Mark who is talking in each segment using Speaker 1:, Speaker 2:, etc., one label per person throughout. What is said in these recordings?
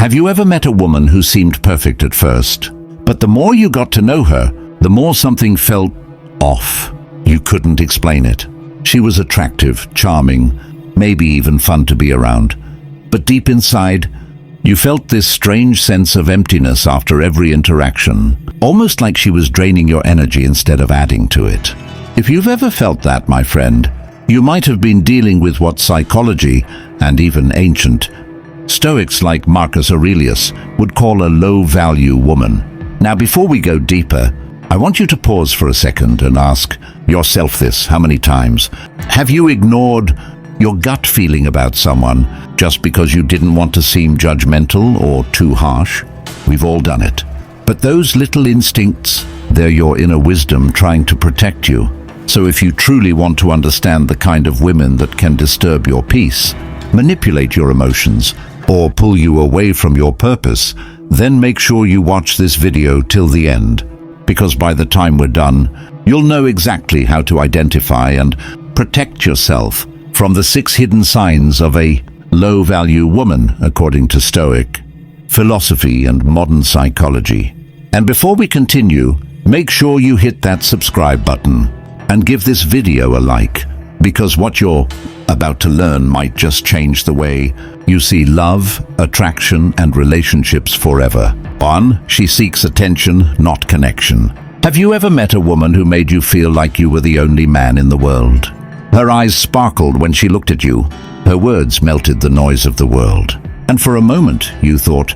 Speaker 1: Have you ever met a woman who seemed perfect at first, but the more you got to know her, the more something felt off? You couldn't explain it. She was attractive, charming, maybe even fun to be around. But deep inside, you felt this strange sense of emptiness after every interaction, almost like she was draining your energy instead of adding to it. If you've ever felt that, my friend, you might have been dealing with what psychology, and even ancient Stoics like Marcus Aurelius, would call a low-value woman. Now, before we go deeper, I want you to pause for a second and ask yourself this: how many times have you ignored your gut feeling about someone just because you didn't want to seem judgmental or too harsh? We've all done it. But those little instincts, they're your inner wisdom trying to protect you. So if you truly want to understand the kind of women that can disturb your peace, manipulate your emotions, or pull you away from your purpose, then make sure you watch this video till the end. Because by the time we're done, you'll know exactly how to identify and protect yourself from the 6 hidden signs of a low-value woman, according to Stoic philosophy and modern psychology. And before we continue, make sure you hit that subscribe button and give this video a like, because what you're about to learn might just change the way you see love, attraction, and relationships forever. 1. She seeks attention, not connection. Have you ever met a woman who made you feel like you were the only man in the world? Her eyes sparkled when she looked at you. Her words melted the noise of the world. And for a moment, you thought,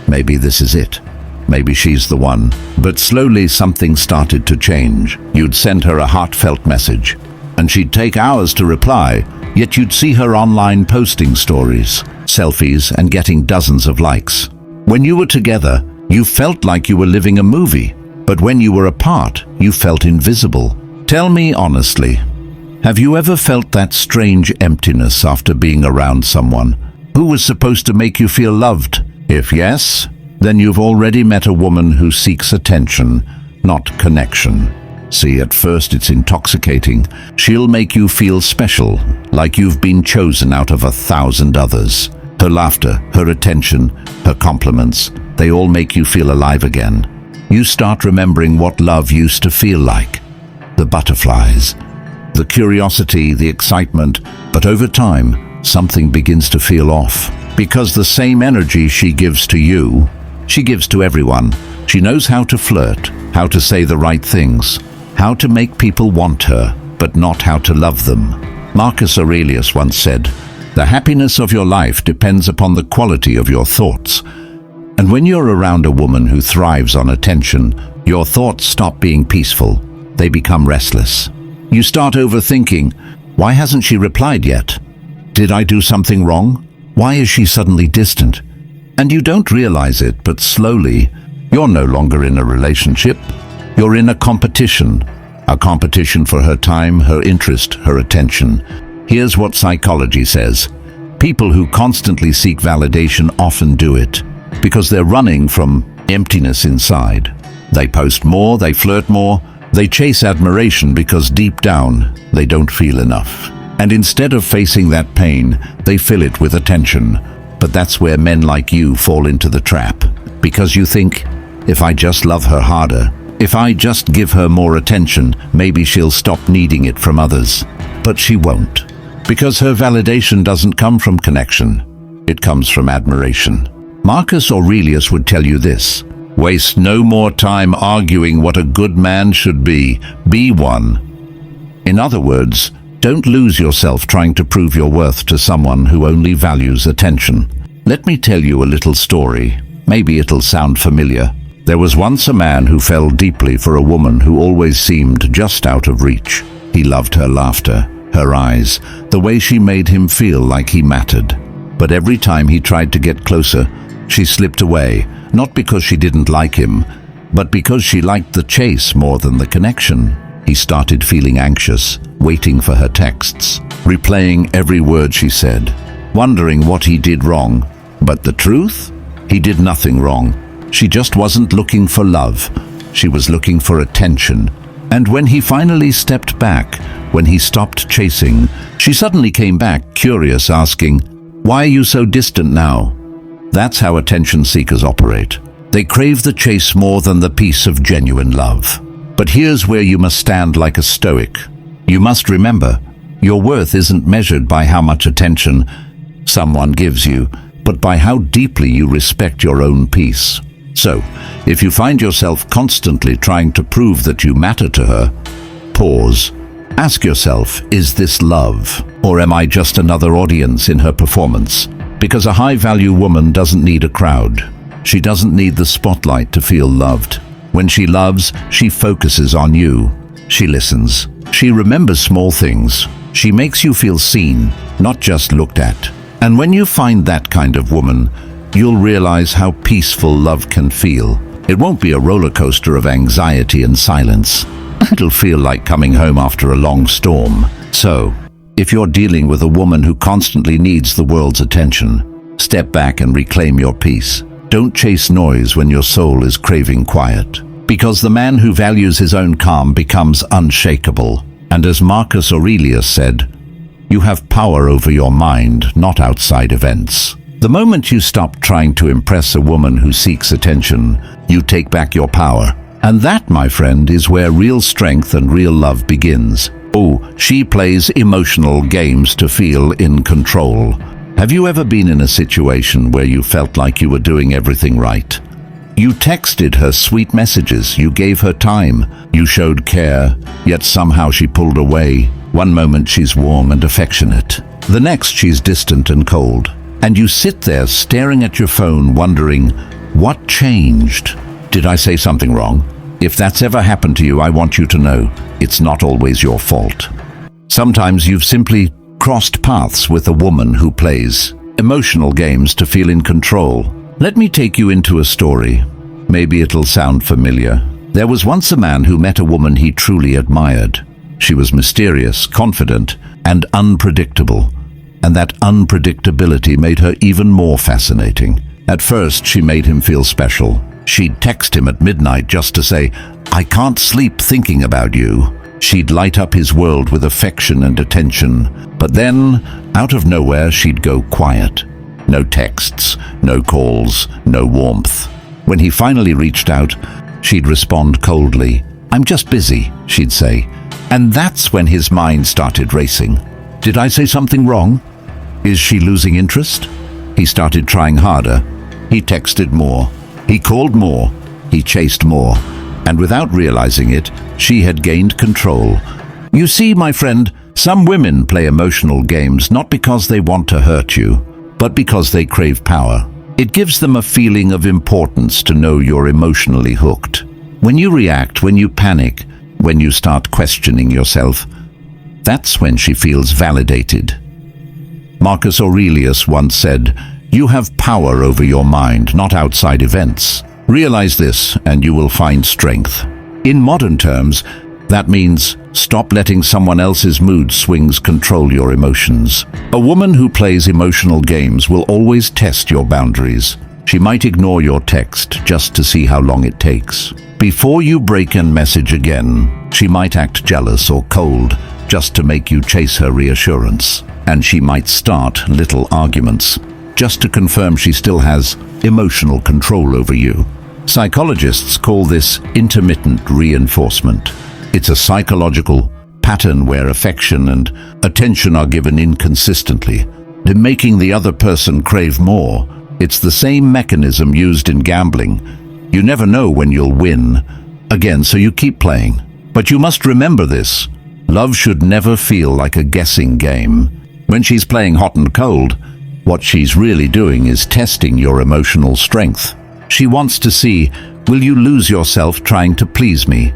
Speaker 1: maybe this is it. Maybe she's the one. But slowly something started to change. You'd send her a heartfelt message, and she'd take hours to reply, yet you'd see her online posting stories, selfies, and getting dozens of likes. When you were together, you felt like you were living a movie, but when you were apart, you felt invisible. Tell me honestly, have you ever felt that strange emptiness after being around someone who was supposed to make you feel loved? If yes, then you've already met a woman who seeks attention, not connection. See, at first it's intoxicating. She'll make you feel special, like you've been chosen out of 1,000 others. Her laughter, her attention, her compliments, they all make you feel alive again. You start remembering what love used to feel like. The butterflies, the curiosity, the excitement. But over time, something begins to feel off. Because the same energy she gives to you, she gives to everyone. She knows how to flirt, how to say the right things, how to make people want her, but not how to love them. Marcus Aurelius once said, "The happiness of your life depends upon the quality of your thoughts." And when you're around a woman who thrives on attention, your thoughts stop being peaceful. They become restless. You start overthinking, why hasn't she replied yet? Did I do something wrong? Why is she suddenly distant? And you don't realize it, but slowly, you're no longer in a relationship. You're in a competition for her time, her interest, her attention. Here's what psychology says. People who constantly seek validation often do it because they're running from emptiness inside. They post more, they flirt more, they chase admiration because deep down, they don't feel enough. And instead of facing that pain, they fill it with attention. But that's where men like you fall into the trap, because you think, if I just love her harder, if I just give her more attention, maybe she'll stop needing it from others. But she won't, because her validation doesn't come from connection. It comes from admiration. Marcus Aurelius would tell you this: waste no more time arguing what a good man should be. Be one. In other words, don't lose yourself trying to prove your worth to someone who only values attention. Let me tell you a little story. Maybe it'll sound familiar. There was once a man who fell deeply for a woman who always seemed just out of reach. He loved her laughter, her eyes, the way she made him feel like he mattered. But every time he tried to get closer, she slipped away, not because she didn't like him, but because she liked the chase more than the connection. He started feeling anxious, waiting for her texts, replaying every word she said, wondering what he did wrong. But the truth? He did nothing wrong. She just wasn't looking for love. She was looking for attention. And when he finally stepped back, when he stopped chasing, she suddenly came back, curious, asking, "Why are you so distant now?" That's how attention seekers operate. They crave the chase more than the peace of genuine love. But here's where you must stand like a Stoic. You must remember, your worth isn't measured by how much attention someone gives you, but by how deeply you respect your own peace. So, if you find yourself constantly trying to prove that you matter to her, pause. Ask yourself, is this love, or am I just another audience in her performance? Because a high-value woman doesn't need a crowd. She doesn't need the spotlight to feel loved. When she loves, she focuses on you. She listens. She remembers small things. She makes you feel seen, not just looked at. And when you find that kind of woman, you'll realize how peaceful love can feel. It won't be a roller coaster of anxiety and silence. It'll feel like coming home after a long storm. So, if you're dealing with a woman who constantly needs the world's attention, step back and reclaim your peace. Don't chase noise when your soul is craving quiet. Because the man who values his own calm becomes unshakable. And as Marcus Aurelius said, you have power over your mind, not outside events. The moment you stop trying to impress a woman who seeks attention, you take back your power. And that, my friend, is where real strength and real love begins. Oh, she plays emotional games to feel in control. Have you ever been in a situation where you felt like you were doing everything right? You texted her sweet messages, you gave her time, you showed care, yet somehow she pulled away. One moment she's warm and affectionate, the next she's distant and cold. And you sit there staring at your phone wondering, what changed? Did I say something wrong? If that's ever happened to you, I want you to know, it's not always your fault. Sometimes you've simply crossed paths with a woman who plays emotional games to feel in control. Let me take you into a story. Maybe it'll sound familiar. There was once a man who met a woman he truly admired. She was mysterious, confident, and unpredictable. And that unpredictability made her even more fascinating. At first, she made him feel special. She'd text him at midnight just to say, "I can't sleep thinking about you." She'd light up his world with affection and attention. But then, out of nowhere, she'd go quiet. No texts, no calls, no warmth. When he finally reached out, she'd respond coldly. "I'm just busy," she'd say. And that's when his mind started racing. Did I say something wrong? Is she losing interest? He started trying harder. He texted more. He called more. He chased more. And without realizing it, she had gained control. You see, my friend, some women play emotional games not because they want to hurt you, but because they crave power. It gives them a feeling of importance to know you're emotionally hooked. When you react, when you panic, when you start questioning yourself, that's when she feels validated. Marcus Aurelius once said, "You have power over your mind, not outside events." Realize this, and you will find strength. In modern terms, that means stop letting someone else's mood swings control your emotions. A woman who plays emotional games will always test your boundaries. She might ignore your text just to see how long it takes. Before you break and message again, she might act jealous or cold just to make you chase her reassurance. And she might start little arguments just to confirm she still has emotional control over you. Psychologists call this intermittent reinforcement. It's a psychological pattern where affection and attention are given inconsistently, making the other person crave more. It's the same mechanism used in gambling. You never know when you'll win again, so you keep playing. But you must remember this. Love should never feel like a guessing game. When she's playing hot and cold, what she's really doing is testing your emotional strength. She wants to see, will you lose yourself trying to please me?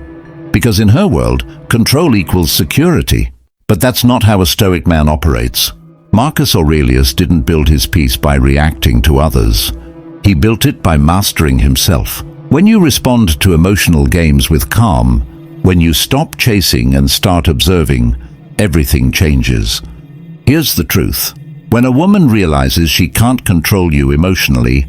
Speaker 1: Because in her world, control equals security. But that's not how a Stoic man operates. Marcus Aurelius didn't build his peace by reacting to others. He built it by mastering himself. When you respond to emotional games with calm, when you stop chasing and start observing, everything changes. Here's the truth. When a woman realizes she can't control you emotionally,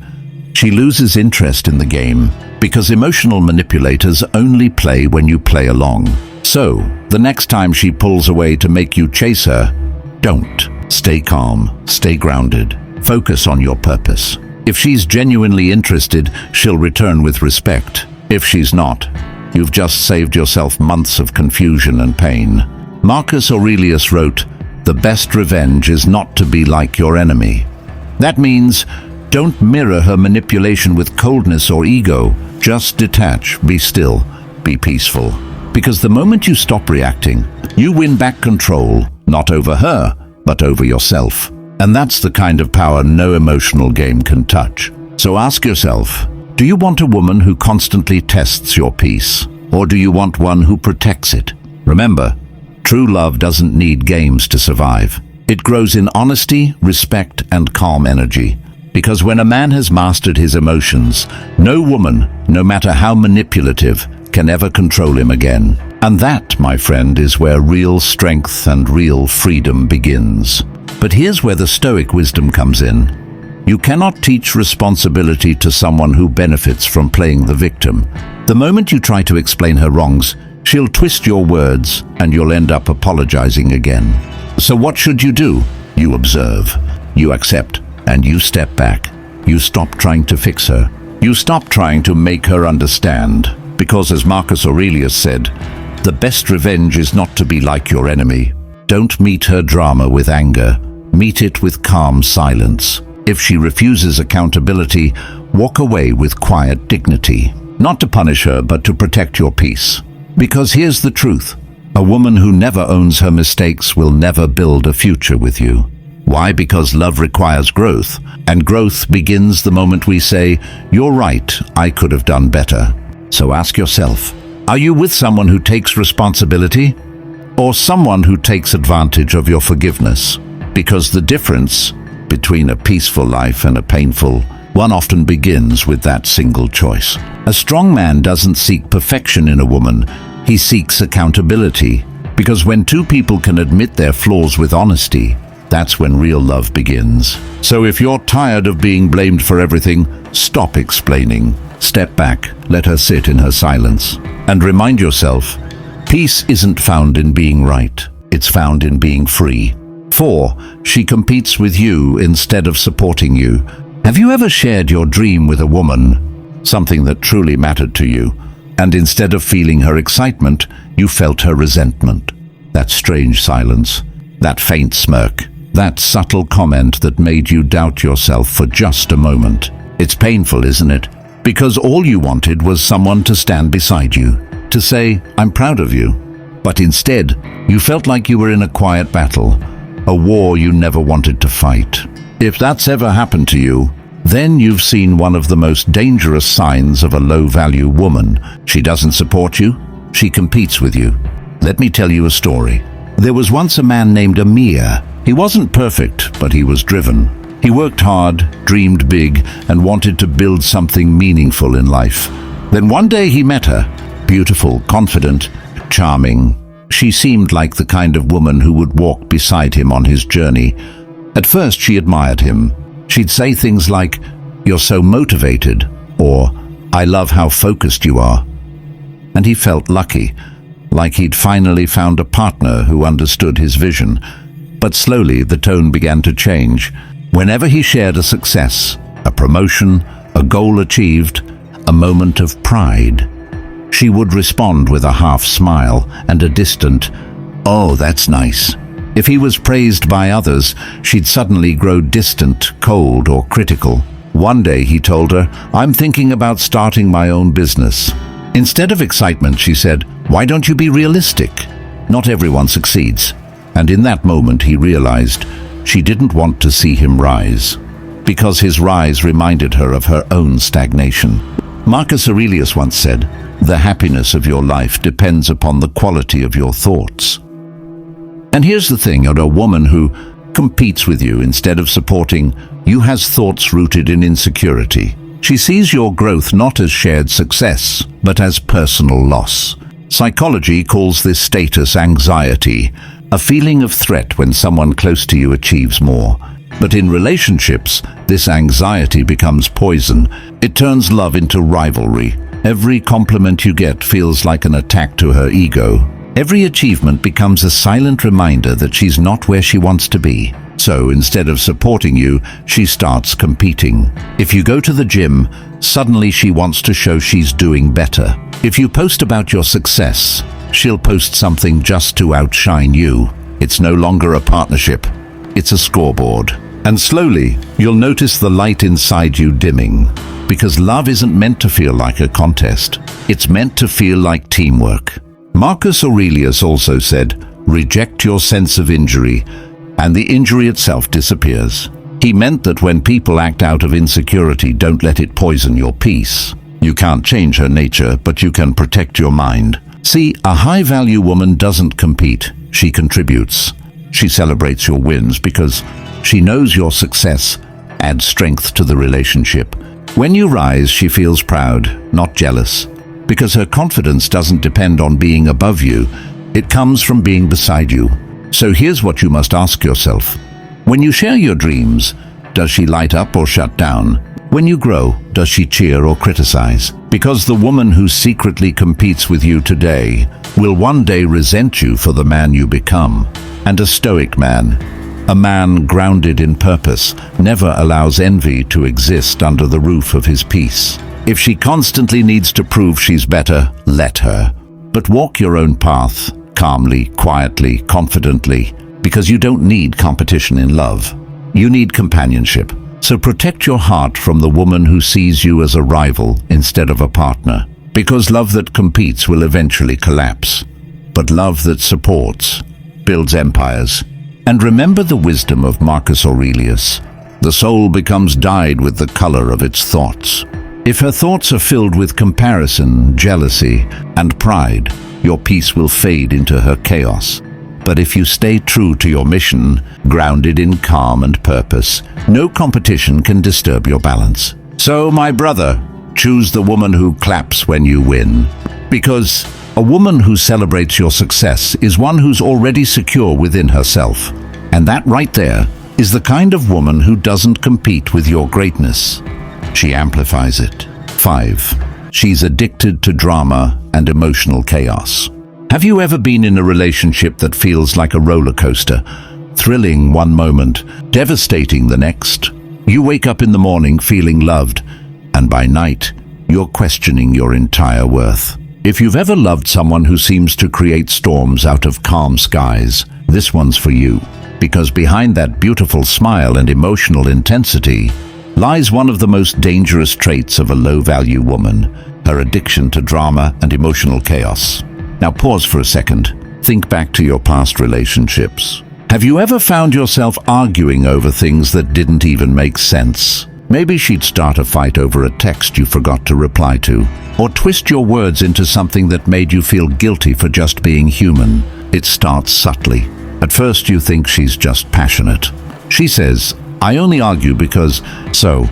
Speaker 1: she loses interest in the game, because emotional manipulators only play when you play along. So, the next time she pulls away to make you chase her, don't. Stay calm, stay grounded, focus on your purpose. If she's genuinely interested, she'll return with respect. If she's not, you've just saved yourself months of confusion and pain. Marcus Aurelius wrote, "The best revenge is not to be like your enemy." That means don't mirror her manipulation with coldness or ego. Just detach, be still, be peaceful. Because the moment you stop reacting, you win back control, not over her, but over yourself. And that's the kind of power no emotional game can touch. So ask yourself, do you want a woman who constantly tests your peace? Or do you want one who protects it? Remember, true love doesn't need games to survive. It grows in honesty, respect, and calm energy. Because when a man has mastered his emotions, no woman, no matter how manipulative, can ever control him again. And that, my friend, is where real strength and real freedom begins. But here's where the Stoic wisdom comes in. You cannot teach responsibility to someone who benefits from playing the victim. The moment you try to explain her wrongs, she'll twist your words and you'll end up apologizing again. So what should you do? You observe, you accept, and you step back. You stop trying to fix her. You stop trying to make her understand. Because as Marcus Aurelius said, the best revenge is not to be like your enemy. Don't meet her drama with anger. Meet it with calm silence. If she refuses accountability, walk away with quiet dignity. Not to punish her, but to protect your peace. Because here's the truth. A woman who never owns her mistakes will never build a future with you. Why? Because love requires growth, and growth begins the moment we say, "You're right, I could have done better." So ask yourself, are you with someone who takes responsibility, or someone who takes advantage of your forgiveness? Because the difference between a peaceful life and a painful one often begins with that single choice. A strong man doesn't seek perfection in a woman, he seeks accountability. Because when two people can admit their flaws with honesty, that's when real love begins. So if you're tired of being blamed for everything, stop explaining. Step back, let her sit in her silence. And remind yourself, peace isn't found in being right, it's found in being free. 4. She competes with you instead of supporting you. Have you ever shared your dream with a woman, something that truly mattered to you, and instead of feeling her excitement, you felt her resentment? That strange silence, that faint smirk, that subtle comment that made you doubt yourself for just a moment. It's painful, isn't it? Because all you wanted was someone to stand beside you, to say, "I'm proud of you." But instead, you felt like you were in a quiet battle, a war you never wanted to fight. If that's ever happened to you, then you've seen one of the most dangerous signs of a low-value woman. She doesn't support you, she competes with you. Let me tell you a story. There was once a man named Amir. He wasn't perfect, but he was driven. He worked hard, dreamed big, and wanted to build something meaningful in life. Then one day he met her, beautiful, confident, charming. She seemed like the kind of woman who would walk beside him on his journey. At first she admired him. She'd say things like, "You're so motivated," or "I love how focused you are." And he felt lucky, like he'd finally found a partner who understood his vision. But slowly the tone began to change. Whenever he shared a success, a promotion, a goal achieved, a moment of pride, she would respond with a half smile and a distant, "Oh, that's nice." If he was praised by others, she'd suddenly grow distant, cold, or critical. One day he told her, "I'm thinking about starting my own business." Instead of excitement, she said, "Why don't you be realistic? Not everyone succeeds." And in that moment he realized she didn't want to see him rise, because his rise reminded her of her own stagnation. Marcus Aurelius once said, "The happiness of your life depends upon the quality of your thoughts." And here's the thing, a woman who competes with you instead of supporting you has thoughts rooted in insecurity. She sees your growth not as shared success, but as personal loss. Psychology calls this status anxiety, a feeling of threat when someone close to you achieves more. But in relationships, this anxiety becomes poison. It turns love into rivalry. Every compliment you get feels like an attack to her ego. Every achievement becomes a silent reminder that she's not where she wants to be. So instead of supporting you, she starts competing. If you go to the gym, suddenly she wants to show she's doing better. If you post about your success, she'll post something just to outshine you. It's no longer a partnership, it's a scoreboard. And slowly, you'll notice the light inside you dimming. Because love isn't meant to feel like a contest. It's meant to feel like teamwork. Marcus Aurelius also said, "Reject your sense of injury, and the injury itself disappears." He meant that when people act out of insecurity, don't let it poison your peace. You can't change her nature, but you can protect your mind. See, a high-value woman doesn't compete, she contributes. She celebrates your wins because she knows your success adds strength to the relationship. When you rise, she feels proud, not jealous, because her confidence doesn't depend on being above you, it comes from being beside you. So here's what you must ask yourself. When you share your dreams, does she light up or shut down? When you grow, does she cheer or criticize? Because the woman who secretly competes with you today will one day resent you for the man you become. And a Stoic man, a man grounded in purpose, never allows envy to exist under the roof of his peace. If she constantly needs to prove she's better, let her. But walk your own path, calmly, quietly, confidently, because you don't need competition in love. You need companionship. So protect your heart from the woman who sees you as a rival instead of a partner. Because love that competes will eventually collapse. But love that supports builds empires. And remember the wisdom of Marcus Aurelius. The soul becomes dyed with the color of its thoughts. If her thoughts are filled with comparison, jealousy, and pride, your peace will fade into her chaos. But if you stay true to your mission, grounded in calm and purpose, no competition can disturb your balance. So, my brother, choose the woman who claps when you win. Because a woman who celebrates your success is one who's already secure within herself. And that right there is the kind of woman who doesn't compete with your greatness. She amplifies it. 5. She's addicted to drama and emotional chaos. Have you ever been in a relationship that feels like a roller coaster? Thrilling one moment, devastating the next. You wake up in the morning feeling loved, and by night, you're questioning your entire worth. If you've ever loved someone who seems to create storms out of calm skies, this one's for you. Because behind that beautiful smile and emotional intensity lies one of the most dangerous traits of a low-value woman, her addiction to drama and emotional chaos. Now pause for a second. Think back to your past relationships. Have you ever found yourself arguing over things that didn't even make sense? Maybe she'd start a fight over a text you forgot to reply to, or twist your words into something that made you feel guilty for just being human. It starts subtly. At first you think she's just passionate. She says, "I only argue because..." So,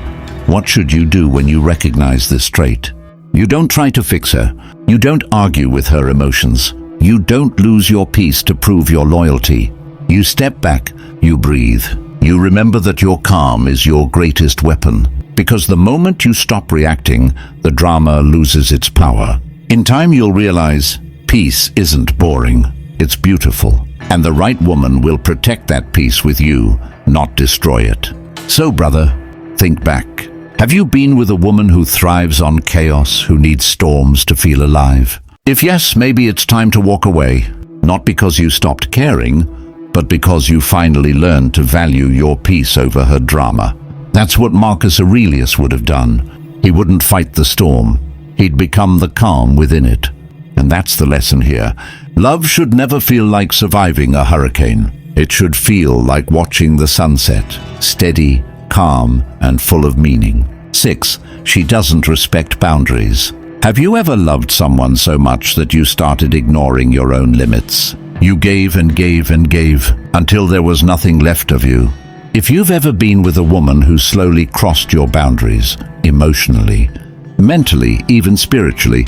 Speaker 1: what should you do when you recognize this trait? You don't try to fix her. You don't argue with her emotions. You don't lose your peace to prove your loyalty. You step back, you breathe. You remember that your calm is your greatest weapon. Because the moment you stop reacting, the drama loses its power. In time you'll realize peace isn't boring, it's beautiful. And the right woman will protect that peace with you, not destroy it. So brother, think back. Have you been with a woman who thrives on chaos, who needs storms to feel alive? If yes, maybe it's time to walk away. Not because you stopped caring, but because you finally learned to value your peace over her drama. That's what Marcus Aurelius would have done. He wouldn't fight the storm. He'd become the calm within it. And that's the lesson here. Love should never feel like surviving a hurricane. It should feel like watching the sunset, steady, calm, and full of meaning. 6. She doesn't respect boundaries. Have you ever loved someone so much that you started ignoring your own limits? You gave and gave and gave until there was nothing left of you. If you've ever been with a woman who slowly crossed your boundaries, emotionally, mentally, even spiritually,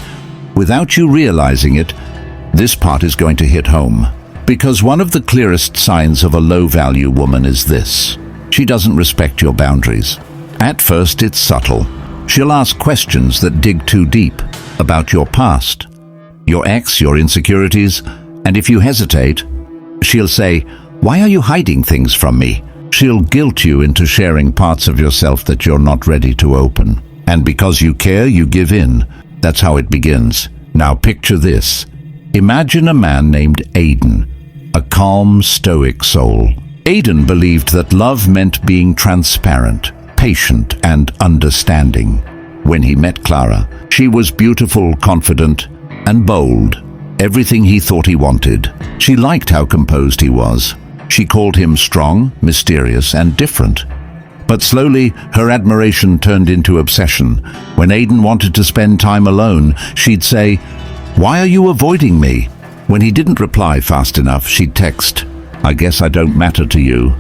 Speaker 1: without you realizing it, this part is going to hit home. Because one of the clearest signs of a low-value woman is this. She doesn't respect your boundaries. At first, it's subtle. She'll ask questions that dig too deep about your past, your ex, your insecurities, and if you hesitate, she'll say, "Why are you hiding things from me?" She'll guilt you into sharing parts of yourself that you're not ready to open. And because you care, you give in. That's how it begins. Now picture this. Imagine a man named Aidan, a calm, stoic soul. Aidan believed that love meant being transparent, patient, and understanding. When he met Clara, she was beautiful, confident, and bold. Everything he thought he wanted. She liked how composed he was. She called him strong, mysterious, and different. But slowly, her admiration turned into obsession. When Aidan wanted to spend time alone, she'd say, "Why are you avoiding me?" When he didn't reply fast enough, she'd text, "I guess I don't matter to you."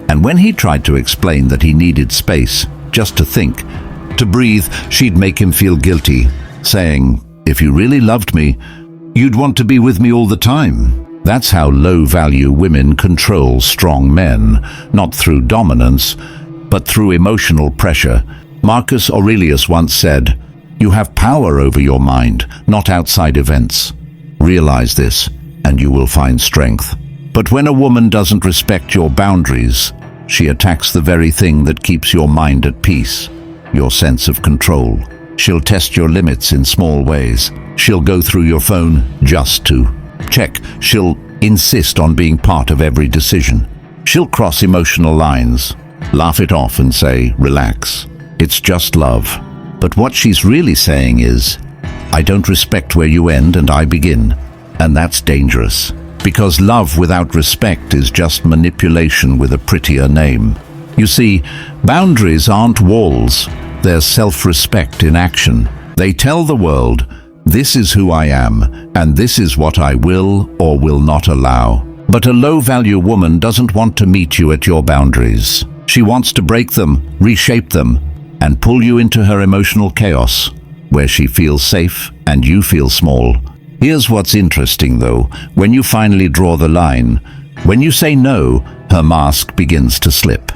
Speaker 1: And when he tried to explain that he needed space, just to think, to breathe, she'd make him feel guilty, saying, "If you really loved me, you'd want to be with me all the time." That's how low-value women control strong men, not through dominance, but through emotional pressure. Marcus Aurelius once said, "You have power over your mind, not outside events." Realize this, and you will find strength. But when a woman doesn't respect your boundaries, she attacks the very thing that keeps your mind at peace, your sense of control. She'll test your limits in small ways. She'll go through your phone just to check. She'll insist on being part of every decision. She'll cross emotional lines, laugh it off and say, "Relax, it's just love." But what she's really saying is, "I don't respect where you end and I begin." And that's dangerous, because love without respect is just manipulation with a prettier name. You see, boundaries aren't walls, they're self-respect in action. They tell the world, "This is who I am, and this is what I will or will not allow." But a low-value woman doesn't want to meet you at your boundaries. She wants to break them, reshape them, and pull you into her emotional chaos, where she feels safe and you feel small. Here's what's interesting though, when you finally draw the line, when you say no, her mask begins to slip.